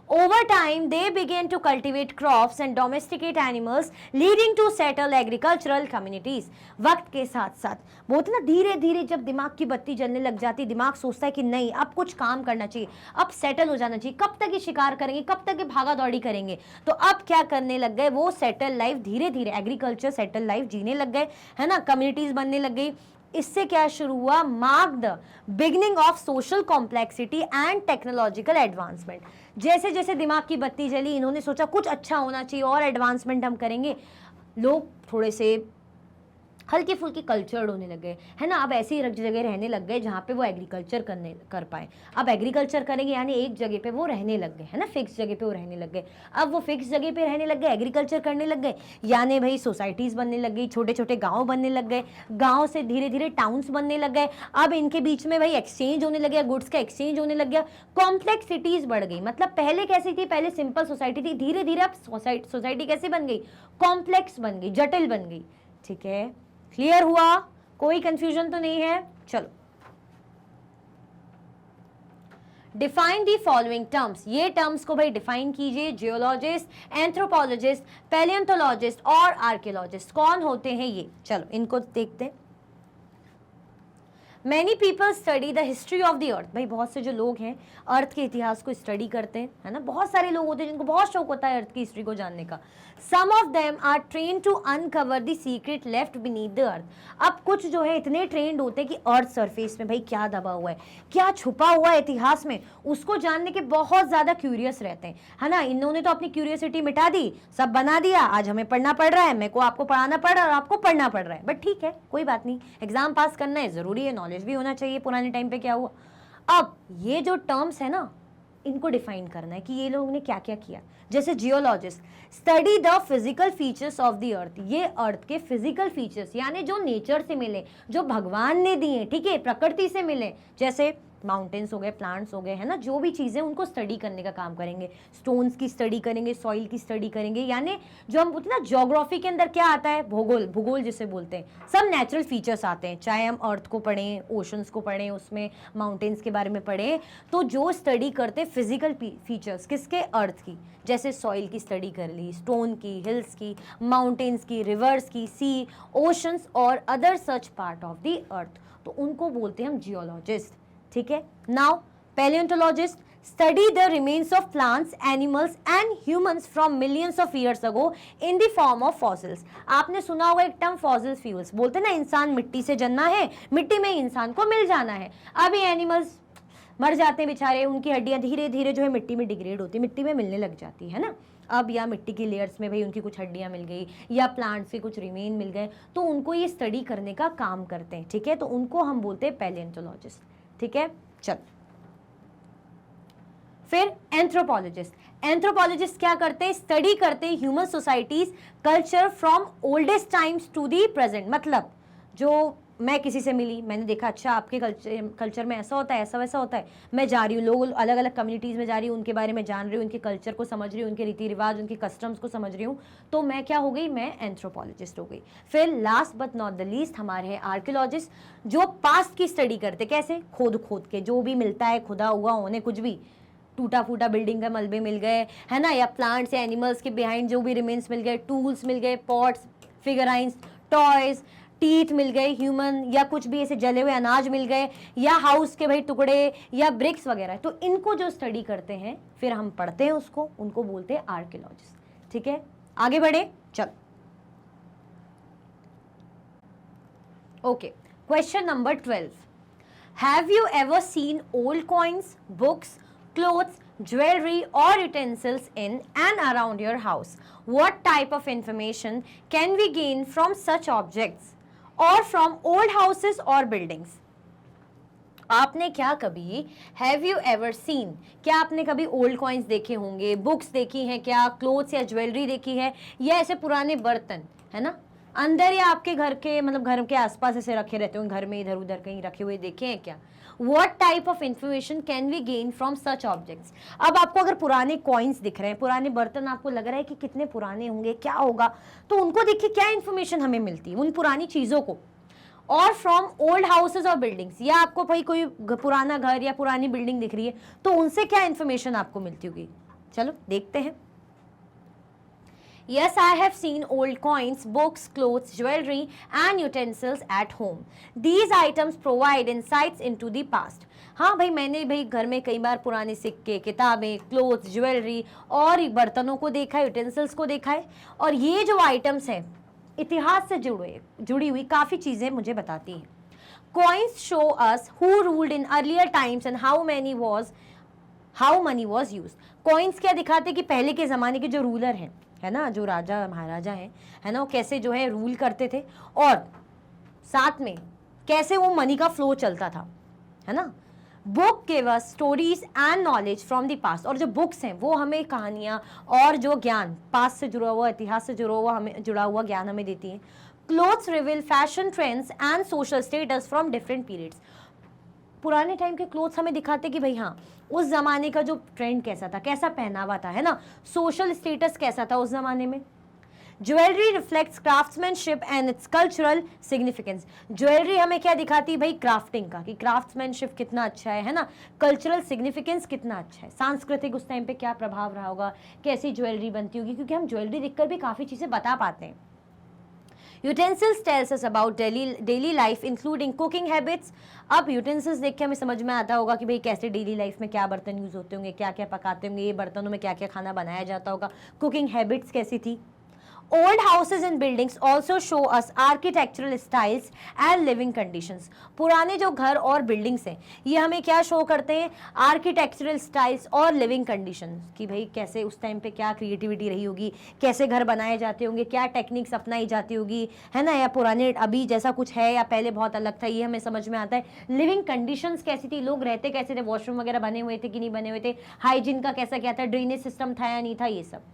Over time, they began to cultivate crops and domesticate animals, leading to settle agricultural communities. वक्त के साथ साथ बोलते ना, धीरे धीरे जब दिमाग की बत्ती जलने लग जाती, दिमाग सोचता है कि नहीं अब कुछ काम करना चाहिए, अब सेटल हो जाना चाहिए, कब तक ये शिकार करेंगे, कब तक ये भागा दौड़ी करेंगे, तो अब क्या करने लग गए, वो सेटल लाइफ धीरे धीरे एग्रीकल्चर सेटल लाइफ जीने लग गए, है ना, कम्युनिटीज बनने लग गई। इससे क्या शुरू हुआ, mark the beginning of social complexity and technological advancement. जैसे जैसे दिमाग की बत्ती जली, इन्होंने सोचा कुछ अच्छा होना चाहिए और एडवांसमेंट हम करेंगे, लोग थोड़े से हल्की फुल्की कल्चर्ड होने लग गए, है ना। अब ऐसी जगह रहने लग गए जहाँ पे वो एग्रीकल्चर कर पाए। अब एग्रीकल्चर करेंगे यानी एक जगह पे वो रहने लग गए, है ना, फिक्स जगह पे वो रहने लग गए। अब वो फिक्स जगह पे रहने लग गए, एग्रीकल्चर करने लग गए, यानी भाई सोसाइटीज़ बनने लग गई, छोटे छोटे गाँव बनने लग गए, गाँव से धीरे धीरे टाउन्स बनने लग गए। अब इनके बीच में भाई एक्सचेंज होने लग गया, गुड्स का एक्सचेंज होने लग गया, कॉम्प्लेक्सिटीज़ बढ़ गई। मतलब पहले कैसी थी, पहले सिंपल सोसाइटी थी, धीरे धीरे अब सोसाइटी कैसी बन गई, कॉम्प्लेक्स बन गई, जटिल बन गई। ठीक है, क्लियर हुआ, कोई कंफ्यूजन तो नहीं है। चलो, डिफाइन दी फॉलोइंग टर्म्स, ये टर्म्स को भाई डिफाइन कीजिए। जियोलॉजिस्ट, एंथ्रोपोलॉजिस्ट, पैलियोंटोलॉजिस्ट और आर्कियोलॉजिस्ट कौन होते हैं ये, चलो इनको देखते हैं। Many people study the history of the अर्थ, भाई बहुत से जो लोग हैं अर्थ के इतिहास को स्टडी करते हैं, है ना, बहुत सारे लोग होते हैं जिनको बहुत शौक होता है अर्थ की हिस्ट्री को जानने का। Some of them are train to uncover the secret left beneath the earth. अब कुछ जो है इतने ट्रेंड होते हैं कि अर्थ सरफेस में भाई क्या दबा हुआ है, क्या छुपा हुआ है इतिहास में, उसको जानने के बहुत ज्यादा क्यूरियस रहते हैं, है ना। इन्होंने तो अपनी क्यूरियोसिटी मिटा दी, सब बना दिया, आज हमें पढ़ना पड़ रहा है, मेरे को आपको पढ़ाना पड़ रहा है और आपको पढ़ना पड़ रहा है, बट ठीक है कोई बात नहीं, एग्जाम पास करना है, जरूरी है, नॉलेज भी होना चाहिए पुराने टाइम पे क्या हुआ। अब ये जो टर्म्स है ना, इनको डिफाइन करना है कि ये लोगों ने क्या क्या किया। जैसे geologist study the physical features of the अर्थ, ये अर्थ के फिजिकल फीचर्स यानी जो नेचर से मिले, जो भगवान ने दिए, ठीक है, प्रकृति से मिले, जैसे माउंटेन्स हो गए, प्लांट्स हो गए, है ना, जो भी चीज़ें उनको स्टडी करने का काम करेंगे। स्टोन्स की स्टडी करेंगे, सॉइल की स्टडी करेंगे, यानी जो हम बोलते हैं ना ज्योग्राफी के अंदर क्या आता है, भूगोल, भूगोल जिसे बोलते हैं, सब नेचुरल फीचर्स आते हैं, चाहे हम अर्थ को पढ़ें, ओशंस को पढ़ें, उसमें माउंटेन्स के बारे में पढ़ें, तो जो स्टडी करते फिजिकल फीचर्स किसके, अर्थ की, जैसे सॉइल की स्टडी कर ली, स्टोन की, हिल्स की, माउंटेन्स की, रिवर्स की, सी, ओशंस और other such part of the earth, तो उनको बोलते हैं हम जियोलॉजिस्ट। ठीक है, now palaeontologist study the remains of plants, animals and humans from millions of years ago in the form of fossils. आपने सुना होगा एक टर्म फॉसिल फ्यूल्स, बोलते ना इंसान मिट्टी से जन्ना है, मिट्टी में इंसान को मिल जाना है। अभी एनिमल्स मर जाते हैं बेचारे, उनकी हड्डियां धीरे धीरे जो है मिट्टी में डिग्रेड होती है, मिट्टी में मिलने लग जाती है ना। अब या मिट्टी की लेयर्स में भाई उनकी कुछ हड्डियां मिल गई, या प्लांट्स के कुछ रिमेन मिल गए, तो उनको ये स्टडी करने का काम करते हैं। ठीक है, तो उनको हम बोलते हैं पैलियोंटोलॉजिस्ट। ठीक है, चल फिर एंथ्रोपोलॉजिस्ट। एंथ्रोपोलॉजिस्ट क्या करते हैं, स्टडी करते हैं human societies culture from oldest times to the present. मतलब जो मैं किसी से मिली, मैंने देखा अच्छा आपके कल्चर में ऐसा होता है, ऐसा वैसा होता है, मैं जा रही हूँ, लोग अलग अलग कम्युनिटीज़ में जा रही हूँ, उनके बारे में जान रही हूँ, उनके कल्चर को समझ रही हूँ, उनके रीति रिवाज, उनके कस्टम्स को समझ रही हूँ, तो मैं क्या हो गई, मैं एंथ्रोपोलॉजिस्ट हो गई। फिर last but not the least हमारे हैं आर्कियोलॉजिस्ट, जो पास्ट की स्टडी करते, कैसे, खोद खोद के जो भी मिलता है, खुदा हुआ होने, कुछ भी टूटा फूटा बिल्डिंग का मलबे मिल गए, है ना, या प्लांट्स या एनिमल्स के बिहाइंड जो भी रिमेन्स मिल गए, टूल्स मिल गए, पॉट्स, फिगराइंस, टॉयज, टीथ मिल गए ह्यूमन, या कुछ भी ऐसे जले हुए अनाज मिल गए, या हाउस के भाई टुकड़े या ब्रिक्स वगैरह, तो इनको जो स्टडी करते हैं फिर हम पढ़ते हैं उसको, उनको बोलते हैं आर्कियोलॉजिस्ट। ठीक है, आगे बढ़े, चल okay, question number 12, have you ever seen old coins, books, clothes, jewelry or utensils in and around your house? What type of information can we gain from such objects or from old houses or buildings? आपने क्या कभी have you ever seen, क्या आपने कभी old coins देखे होंगे, books देखी हैं क्या, क्लोथ्स या ज्वेलरी देखी है, या ऐसे पुराने बर्तन, है ना, अंदर या आपके घर के मतलब घर के आसपास ऐसे रखे रहते हो, घर में इधर उधर कहीं रखे हुए देखे हैं क्या? What type of information can we gain from such objects? अब आपको अगर पुराने कॉइन्स दिख रहे हैं, पुराने बर्तन, आपको लग रहा है कि कितने पुराने होंगे, क्या होगा, तो उनको देखिए क्या इन्फॉर्मेशन हमें मिलती है उन पुरानी चीज़ों को। और फ्रॉम ओल्ड हाउसेज और बिल्डिंग्स, या आपको भाई कोई पुराना घर या पुरानी बिल्डिंग दिख रही है, तो उनसे क्या इन्फॉर्मेशन आपको मिलती होगी, चलो देखते हैं। Yes, I have seen old coins, books, clothes, jewelry and utensils at home. These items provide insights into the past. हाँ भाई, मैंने भाई घर में कई बार पुराने सिक्के, किताबें, क्लोथ्स, ज्वेलरी और बर्तनों को देखा है, यूटेंसिल्स को देखा है, और ये जो आइटम्स हैं इतिहास से जुड़ी हुई काफ़ी चीज़ें मुझे बताती हैं। Coins show us who ruled in earlier times and how money was used. Coins क्या दिखाते कि पहले के ज़माने के जो रूलर हैं, है ना, जो राजा महाराजा हैं, है ना, वो कैसे जो है रूल करते थे, और साथ में कैसे वो मनी का फ्लो चलता था, है ना। Book give us stories and knowledge from the past, और जो बुक्स हैं वो हमें कहानियाँ और जो ज्ञान पास्ट से जुड़ा हुआ, इतिहास से जुड़ा हुआ ज्ञान हमें देती हैं। Clothes reveal fashion trends and social status from different periods. पुराने टाइम के क्लोथ्स हमें दिखाते कि भाई हाँ, उस जमाने का जो ट्रेंड कैसा था, कैसा पहनावा था, है ना, सोशल स्टेटस कैसा था उस जमाने में। Jewellery reflects craftsmanship and it's cultural significance. Jewellery हमें क्या दिखाती भाई, क्राफ्टिंग का, कि क्राफ्ट्समैनशिप कितना अच्छा है ना, कल्चरल सिग्निफिकेंस कितना अच्छा है, सांस्कृतिक उस टाइम पे क्या प्रभाव रहा होगा, कैसी ज्वेलरी बनती होगी, क्योंकि हम ज्वेलरी देखकर भी काफ़ी चीज़ें बता पाते हैं। Utensils tells us about daily life including cooking habits. अब यूटेंसिल्स देख के हमें समझ में आता होगा कि भाई कैसे डेली लाइफ में क्या बर्तन यूज़ होते होंगे, क्या क्या पकाते होंगे, ये बर्तनों में क्या क्या खाना बनाया जाता होगा, कुकिंग हैबिट्स कैसी थी। Old houses and buildings also show us architectural styles and living conditions. पुराने जो घर और बिल्डिंग्स हैं ये हमें क्या शो करते हैं, आर्किटेक्चरल स्टाइल्स और लिविंग कंडीशंस, कि भाई कैसे उस टाइम पे क्या क्रिएटिविटी रही होगी, कैसे घर बनाए जाते होंगे, क्या टेक्निक्स अपनाई जाती होगी, है ना, या पुराने अभी जैसा कुछ है या पहले बहुत अलग था, ये हमें समझ में आता है। लिविंग कंडीशंस कैसी थी, लोग रहते कैसे थे, वॉशरूम वगैरह बने हुए थे कि नहीं बने हुए थे, हाइजीन का कैसा क्या था, ड्रेनेज सिस्टम था या नहीं था, ये सब।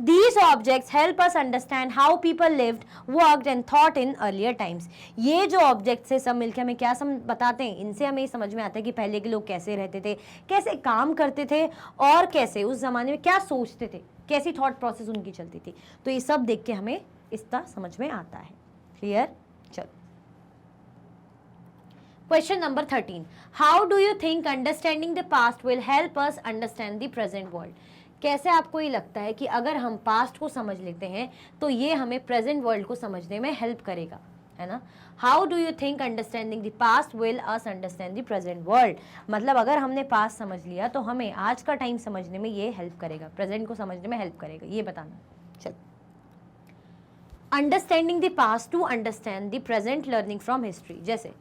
These objects help us understand how people lived, worked and thought in earlier times. ये जो ऑब्जेक्ट्स है सब मिलकर हमें क्या बताते हैं, इनसे हमें समझ में आता है कि पहले के लोग कैसे रहते थे, कैसे काम करते थे, और कैसे उस ज़माने में क्या सोचते थे, कैसी थॉट प्रोसेस उनकी चलती थी। तो ये सब देख के हमें इसका समझ में आता है। क्लियर? चलो, question number 13, how do you think understanding the past will help us understand the present world. कैसे आपको ये लगता है कि अगर हम पास्ट को समझ लेते हैं तो ये हमें प्रेजेंट वर्ल्ड को समझने में हेल्प करेगा, है ना। How do you think understanding the past will us understand the present world, मतलब अगर हमने पास्ट समझ लिया तो हमें आज का टाइम समझने में ये हेल्प करेगा, प्रेजेंट को समझने में हेल्प करेगा, ये बताना। चल, understanding the past to understand the present, learning from history. जैसे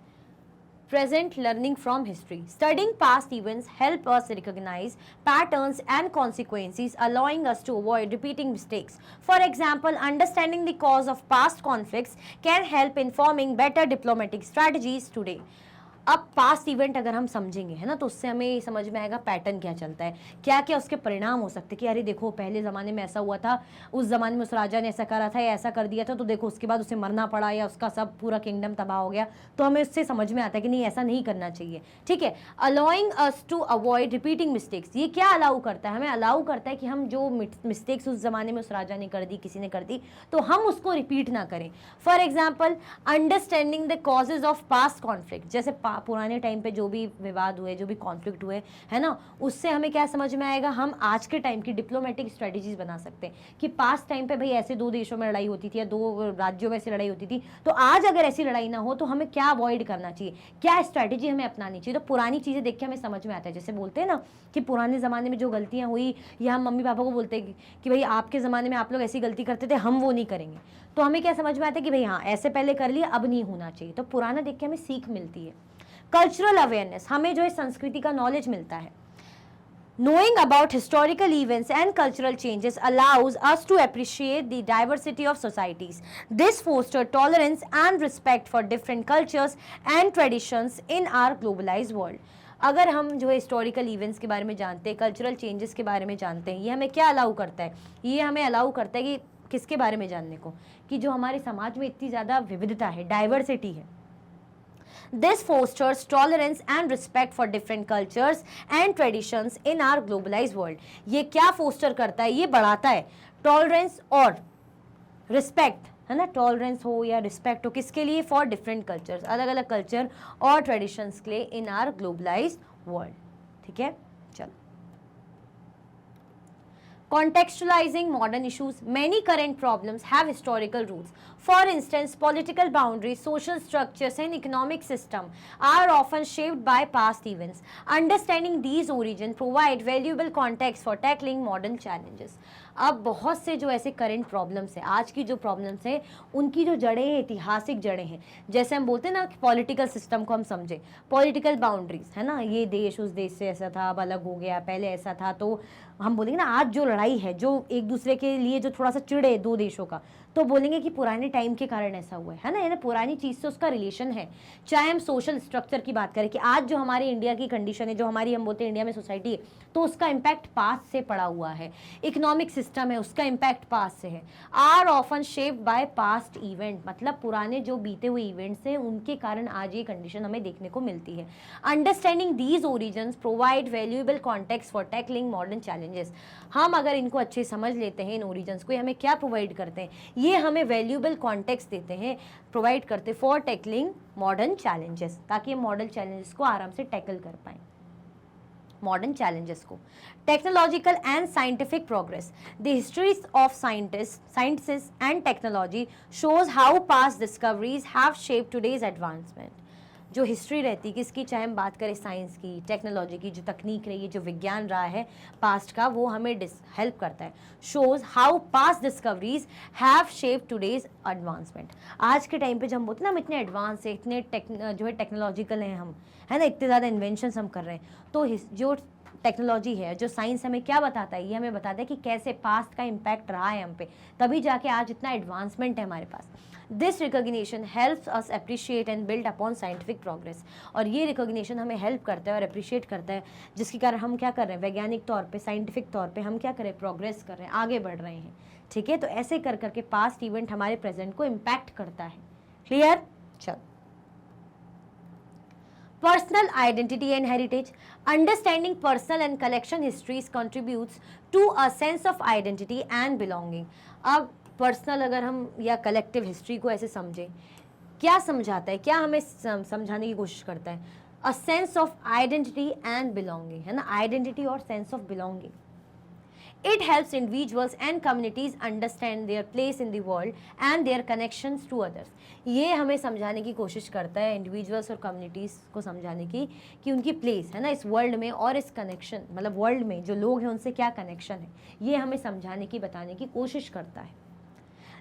present, learning from history. Studying past events help us recognize patterns and consequences, allowing us to avoid repeating mistakes. For example, understanding the cause of past conflicts can help in forming better diplomatic strategies today. अब past event अगर हम समझेंगे, है ना, तो उससे हमें समझ में आएगा पैटर्न क्या चलता है, क्या क्या उसके परिणाम हो सकते हैं, कि अरे देखो पहले ज़माने में ऐसा हुआ था, उस ज़माने में उस राजा ने ऐसा करा था या ऐसा कर दिया था, तो देखो उसके बाद उसे मरना पड़ा या उसका सब पूरा किंगडम तबाह हो गया। तो हमें उससे समझ में आता है कि नहीं, ऐसा नहीं करना चाहिए। ठीक है, allowing us to avoid repeating mistakes. ये क्या अलाउ करता है, हमें अलाउ करता है कि हम जो मिस्टेक्स उस ज़माने में उस राजा ने कर दी, किसी ने कर दी, तो हम उसको रिपीट ना करें। For example, understanding the causes of past conflict. जैसे पुराने टाइम पे जो भी विवाद हुए, जो भी कॉन्फ्लिक्ट हुए, है ना, उससे हमें क्या समझ में आएगा, हम आज के टाइम की डिप्लोमेटिक स्ट्रेटजीज बना सकते हैं कि पास्ट टाइम पे भाई ऐसे दो देशों में लड़ाई होती थी या दो राज्यों में ऐसी लड़ाई होती थी, तो आज अगर ऐसी लड़ाई ना हो तो हमें क्या अवॉइड करना चाहिए, क्या स्ट्रैटेजी हमें अपनानी चाहिए। तो पुरानी चीज़ें देख के हमें समझ में आता है। जैसे बोलते हैं ना कि पुराने ज़माने में जो गलतियाँ हुई, या हम मम्मी पापा को बोलते हैं कि भाई आपके ज़माने में आप लोग ऐसी गलती करते थे, हम वो नहीं करेंगे, तो हमें क्या समझ में आता है कि भाई हाँ, ऐसे पहले कर लिया, अब नहीं होना चाहिए। तो पुराना देख के हमें सीख मिलती है। कल्चरल अवेयरनेस, हमें जो है संस्कृति का नॉलेज मिलता है। Knowing about historical events and cultural changes allows us to appreciate the diversity of societies. This fosters tolerance and respect for different cultures and traditions in our globalized world. अगर हम जो है हिस्टोरिकल इवेंट्स के बारे में जानते हैं, cultural changes के बारे में जानते हैं, ये हमें क्या अलाउ करता है, ये हमें अलाउ करता है कि किसके बारे में जानने को, कि जो हमारे समाज में इतनी ज़्यादा विविधता है, डाइवर्सिटी है। This fosters tolerance and respect for different cultures and traditions in our globalized world. ये क्या फोस्टर करता है, ये बढ़ाता है टॉलरेंस और रिस्पेक्ट, है ना, टॉलरेंस हो या रिस्पेक्ट हो, किसके लिए, फॉर डिफरेंट कल्चर्स, अलग अलग कल्चर और ट्रेडिशंस के लिए इन आर ग्लोबलाइज्ड वर्ल्ड। ठीक है, चलो Contextualizing modern issues, many current problems have historical roots. For instance, political boundaries, social structures, and economic system are often shaped by past events. Understanding these origins provide valuable context for tackling modern challenges. अब बहुत से जो ऐसे current problems हैं, आज की जो problems हैं, उनकी जो जड़ें हैं, ऐतिहासिक जड़ें हैं. जैसे हम बोलते हैं ना कि पॉलिटिकल सिस्टम को हम समझें, पॉलिटिकल बाउंड्रीज है ना, ये देश उस देश से ऐसा था, अब अलग हो गया, पहले ऐसा था. तो हम बोलेंगे ना आज जो लड़ाई है, जो एक दूसरे के लिए जो थोड़ा सा चिड़े दो देशों का, तो बोलेंगे कि पुराने टाइम के कारण ऐसा हुआ है ना, यानी पुरानी चीज़ से उसका रिलेशन है. चाहे हम सोशल स्ट्रक्चर की बात करें कि आज जो हमारी इंडिया की कंडीशन है, जो हमारी हम बोलते हैं इंडिया में सोसाइटी है, तो उसका इम्पैक्ट पास्ट से पड़ा हुआ है. इकोनॉमिक सिस्टम है, उसका इम्पैक्ट पास्ट से है. Are often shaped by past event, मतलब पुराने जो बीते हुए इवेंट्स हैं, उनके कारण आज ये कंडीशन हमें देखने को मिलती है. Understanding these origins provide valuable context for tackling modern challenges. हम अगर इनको अच्छे समझ लेते हैं, इन ओरिजिन्स को, ये हमें क्या प्रोवाइड करते हैं, ये हमें वैल्यूएबल कॉन्टेक्स्ट देते हैं, प्रोवाइड करते फॉर टैकलिंग मॉडर्न चैलेंजेस, ताकि हम मॉडर्न चैलेंजेस को आराम से टैकल कर पाएं. मॉडर्न चैलेंजेस को, technological and scientific progress. The histories of scientist and technology shows how past discoveries have shaped today's advancement. जो हिस्ट्री रहती है किसकी, चाहे हम बात करें साइंस की, टेक्नोलॉजी की, जो तकनीक रही है, जो विज्ञान रहा है पास्ट का, वो हमें हेल्प करता है. Shows how past discoveries have shaped today's advancement. आज के टाइम पे जब हम बोलते हैं ना हम इतने एडवांस है, इतने जो है टेक्नोलॉजिकल हैं हम, है ना, इतने ज़्यादा इन्वेंशंस हम कर रहे हैं, तो जो टेक्नोलॉजी है, जो साइंस हमें क्या बताता है, ये हमें बताता है कि कैसे पास्ट का इम्पैक्ट रहा है हम पे, तभी जाके आज इतना एडवांसमेंट है हमारे पास. This recognition helps us appreciate and build upon scientific progress. और ये रिकॉग्निशन हमें हेल्प करता है और अप्रिशिएट करता है, जिसके कारण हम क्या कर रहे हैं, वैज्ञानिक तौर पे, साइंटिफिक तौर पे हम क्या कर रहे हैं, प्रोग्रेस कर रहे हैं, आगे बढ़ रहे हैं. ठीक है, तो ऐसे कर करके पास्ट इवेंट हमारे प्रेजेंट को इम्पैक्ट करता है. क्लियर? चल, personal identity and heritage. Understanding personal and collection histories contributes to a sense of identity and belonging. अब पर्सनल अगर हम या कलेक्टिव हिस्ट्री को ऐसे समझें, क्या समझाता है, क्या हमें समझाने की कोशिश करता है, a sense of identity and belonging, है ना, आइडेंटिटी और sense of belonging. It helps individuals and communities understand their place in the world and their connections to others. ये हमें समझाने की कोशिश करता है, इंडिविजुअल्स और कम्युनिटीज़ को समझाने की कि उनकी प्लेस है ना इस वर्ल्ड में, और इस कनेक्शन, मतलब वर्ल्ड में जो लोग हैं उनसे क्या कनेक्शन है, ये हमें समझाने की, बताने की कोशिश करता है.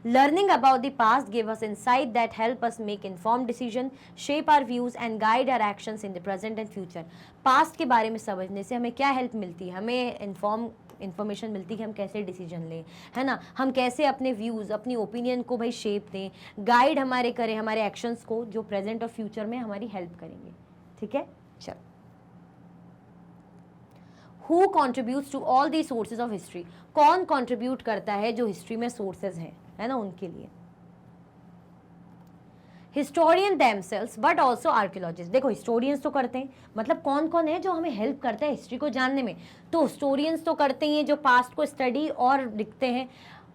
Learning about the past gave us insight that help us make informed decision, shape our views and guide our actions in the present and future. Past के बारे में समझने से हमें क्या हेल्प मिलती है, हमें इन्फॉर्मेशन मिलती है कि हम कैसे डिसीजन लें, है ना, हम कैसे अपने व्यूज़, अपनी ओपिनियन को भाई शेप दें, गाइड हमारे करें, हमारे एक्शंस को, जो प्रेजेंट और फ्यूचर में हमारी हेल्प करेंगे. ठीक है, चल. Who contributes to all these sources of history? कौन कंट्रीब्यूट करता है जो हिस्ट्री में सोर्सेज हैं, है ना, उनके लिए. Historian themselves but also archaeologist. देखो हिस्टोरियंस तो करते हैं, मतलब कौन कौन है जो हमें हेल्प करता है हिस्ट्री को जानने में, तो हिस्टोरियंस तो करते हैं जो पास्ट को स्टडी और लिखते हैं,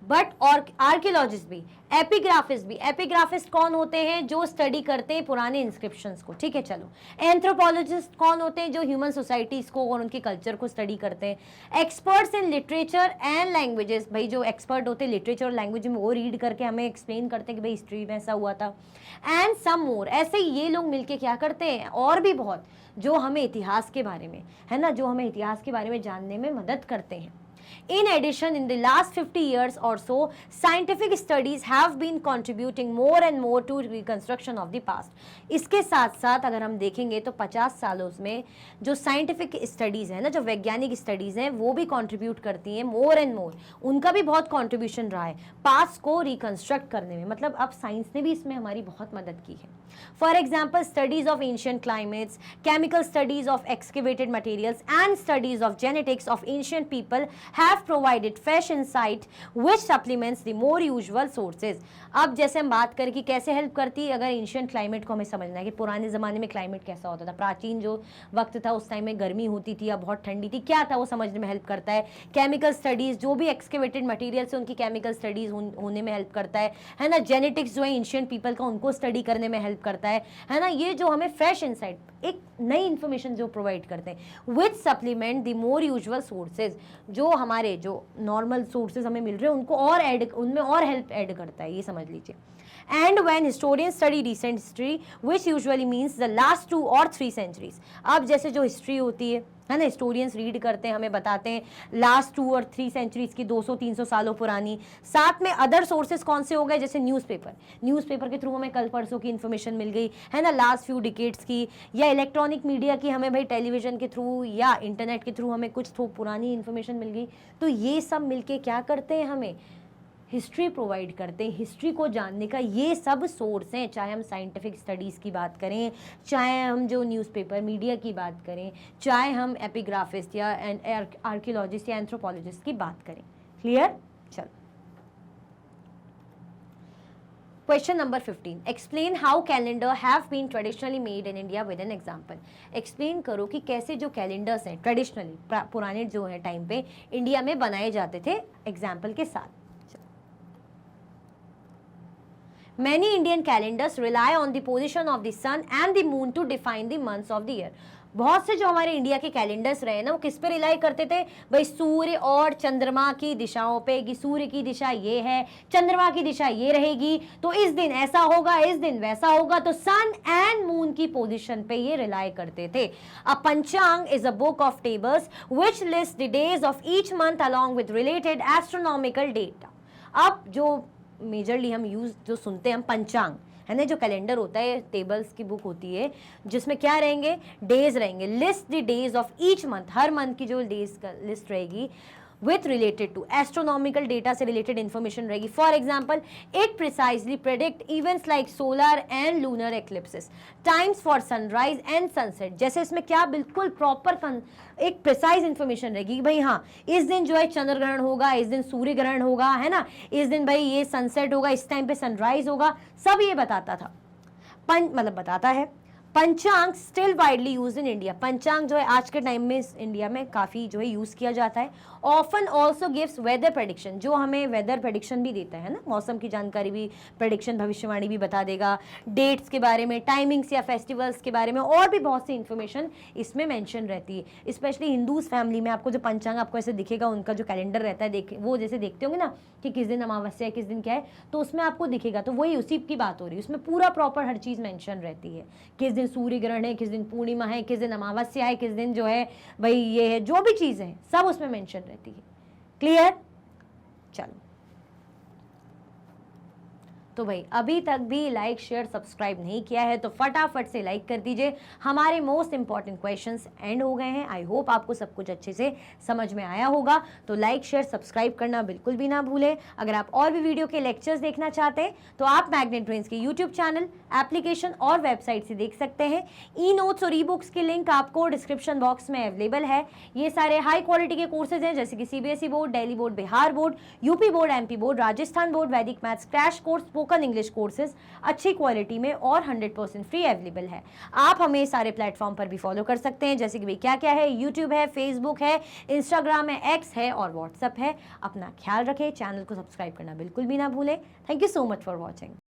बट और आर्कियोलॉजिस्ट भी, एपिग्राफिस्ट भी. एपिग्राफिस्ट कौन होते हैं, जो स्टडी करते हैं पुराने इंस्क्रिप्शंस को. ठीक है, चलो. एंथ्रोपोलॉजिस्ट कौन होते हैं, जो ह्यूमन सोसाइटीज़ को और उनके कल्चर को स्टडी करते हैं. Experts in literature and languages, भाई जो एक्सपर्ट होते हैं लिटरेचर और लैंग्वेज में, वो रीड करके हमें एक्सप्लेन करते हैं कि भाई हिस्ट्री में ऐसा हुआ था. एंड सम मोर, ऐसे ही ये लोग मिलके क्या करते हैं, और भी बहुत, जो हमें इतिहास के बारे में, है ना, जो हमें इतिहास के बारे में जानने में मदद करते हैं. In addition, in the last 50 years or so, scientific studies have been contributing more and more to reconstruction of the past. इसके साथ साथ अगर हम देखेंगे तो 50 सालों में जो साइंटिफिक स्टडीज़ हैं ना, जो वैज्ञानिक स्टडीज़ हैं, वो भी कंट्रीब्यूट करती हैं मोर एंड मोर. उनका भी बहुत कंट्रीब्यूशन रहा है पास्ट को रिकंस्ट्रक्ट करने में, मतलब अब साइंस ने भी इसमें हमारी बहुत मदद की है. For example, studies of ancient climates, chemical studies of excavated materials and studies of genetics of ancient people have provided fresh insight which supplements the more usual sources. अब जैसे हम बात करें कि कैसे हेल्प करती है, अगर एंशियंट क्लाइमेट को हमें समझना है कि पुराने ज़माने में क्लाइमेट कैसा होता था, प्राचीन जो वक्त था उस टाइम में गर्मी होती थी या बहुत ठंडी थी, क्या था वो समझने में हेल्प करता है. केमिकल स्टडीज़, जो भी एक्सकेवेटेड मटेरियल्स है उनकी केमिकल स्टडीज़ होने में हेल्प करता है ना. जेनेटिक्स जो है एंशियंट पीपल का, उनको स्टडी करने में हेल्प करता है ना. ये जो हमें फ्रेश इंसाइट, एक नई इन्फॉर्मेशन जो प्रोवाइड करते हैं, which supplement the more usual sources, जो हमारे जो नॉर्मल सोर्सेज हमें मिल रहे हैं उनको और ऐड, उनमें और हेल्प ऐड करता है, ये समझ लीजिए। And when historians study recent history, which usually means the last 2 or 3 centuries, अब जैसे जो हिस्ट्री होती है ना, हिस्टोरियंस रीड करते हैं, हमें बताते हैं लास्ट 2 और 3 सेंचुरीज की, 200-300 सालों पुरानी। साथ में अदर सोर्सेज कौन से हो गए, जैसे न्यूज़पेपर के थ्रू हमें कल परसों की इन्फॉर्मेशन मिल गई है ना, लास्ट फ्यू डिकेड्स की, या इलेक्ट्रॉनिक मीडिया की हमें भाई टेलीविजन के थ्रू या इंटरनेट के थ्रू हमें कुछ पुरानी इन्फॉर्मेशन मिल गई। तो ये सब मिलके क्या करते हैं, हमें हिस्ट्री प्रोवाइड करते हैं। हिस्ट्री को जानने का ये सब सोर्स हैं, चाहे हम साइंटिफिक स्टडीज़ की बात करें, चाहे हम जो न्यूज़पेपर मीडिया की बात करें, चाहे हम एपिग्राफिस्ट या आर्कियोलॉजिस्ट या एंथ्रोपोलॉजिस्ट की बात करें। क्लियर? चलो, question number 15, explain how calendar have been traditionally made in India with an example. Explain करो कि कैसे जो कैलेंडर्स हैं ट्रेडिशनली, पुराने जो है टाइम पे इंडिया में बनाए जाते थे, एग्जाम्पल के साथ। Many Indian calendars rely on the position of the sun and the moon to define the months of the year. बहुत से जो हमारे इंडिया के कैलेंडर्स रहे ना, वो किस पे रिलाई करते थे भाई, सूर्य और चंद्रमा की दिशाओं पे, कि सूर्य की दिशा ये है, चंद्रमा की दिशा ये रहेगी, तो इस दिन ऐसा होगा, इस दिन वैसा होगा, तो सन एंड मून की पोजीशन पे ये रिलाई करते थे। अ पंचांग is a book of tables which list the days of each month along with related astronomical data. अब जो मेजरली हम यूज जो सुनते हैं हम पंचांग है ना, जो कैलेंडर होता है, टेबल्स की बुक होती है, जिसमें क्या रहेंगे, डेज रहेंगे, list the days of each month, her month की जो डेज का लिस्ट रहेगी, with related to astronomical data से related information रहेगी। For example, it precisely predict events like solar and lunar eclipses, times for sunrise and sunset। जैसे इसमें क्या बिल्कुल प्रॉपर एक प्रिसाइज इंफॉर्मेशन रहेगी कि भाई हाँ, इस दिन जो है चंद्र ग्रहण होगा, इस दिन सूर्य ग्रहण होगा, है ना, इस दिन भाई ये सनसेट होगा, इस टाइम पे सनराइज होगा, सब ये बताता था, मतलब बताता है। पंचांग still widely use in India. पंचांग जो है आज के टाइम में इंडिया में काफ़ी जो है यूज़ किया जाता है। Often also gives weather prediction, जो हमें वेदर प्रेडिक्शन भी देता है ना, मौसम की जानकारी भी, प्रेडिक्शन भविष्यवाणी भी बता देगा, डेट्स के बारे में, टाइमिंग्स या फेस्टिवल्स के बारे में, और भी बहुत सी इन्फॉर्मेशन इसमें मेंशन रहती है। स्पेशली हिंदूज फैमिली में आपको जो पंचांग आपको ऐसे दिखेगा, उनका जो कैलेंडर रहता है, वो जैसे देखते होंगे ना कि किस दिन अमावस्या है, किस दिन क्या है, तो उसमें आपको दिखेगा, तो वही उसी की बात हो रही है। उसमें पूरा प्रॉपर हर चीज़ मेंशन रहती है, किस दिन सूर्य ग्रहण है, किस दिन पूर्णिमा है, किस दिन अमावस्या है, किस दिन जो है भाई ये है, जो भी चीज़ है सब उसमें मेंशन रहती है। क्लियर? चलो, तो भाई अभी तक भी लाइक शेयर सब्सक्राइब नहीं किया है तो फटाफट से लाइक कर दीजिए। हमारे मोस्ट इंपॉर्टेंट क्वेश्चंस एंड हो गए हैं। आई होप आपको सब कुछ अच्छे से समझ में आया होगा, तो लाइक शेयर सब्सक्राइब करना बिल्कुल भी ना भूलें। अगर आप और भी वीडियो के लेक्चर्स देखना चाहते हैं तो आप मैग्नेट ब्रेन्स के यूट्यूब चैनल, एप्लीकेशन और वेबसाइट से देख सकते हैं। ई नोट्स और ई बुक्स की लिंक आपको डिस्क्रिप्शन बॉक्स में अवेलेबल है। ये सारे हाई क्वालिटी के कोर्सेज हैं, जैसे कि CBSE board, Delhi board, Bihar board, UP board, MP board, Rajasthan board, Vedic maths crash course, spoken English courses अच्छी क्वालिटी में और 100% फ्री अवेलेबल है। आप हमें सारे प्लेटफॉर्म पर भी फॉलो कर सकते हैं, जैसे कि भाई क्या क्या है, यूट्यूब है, फेसबुक है, इंस्टाग्राम है, एक्स है और व्हाट्सएप है। अपना ख्याल रखें, चैनल को सब्सक्राइब करना बिल्कुल भी ना भूलें। Thank you so much for watching.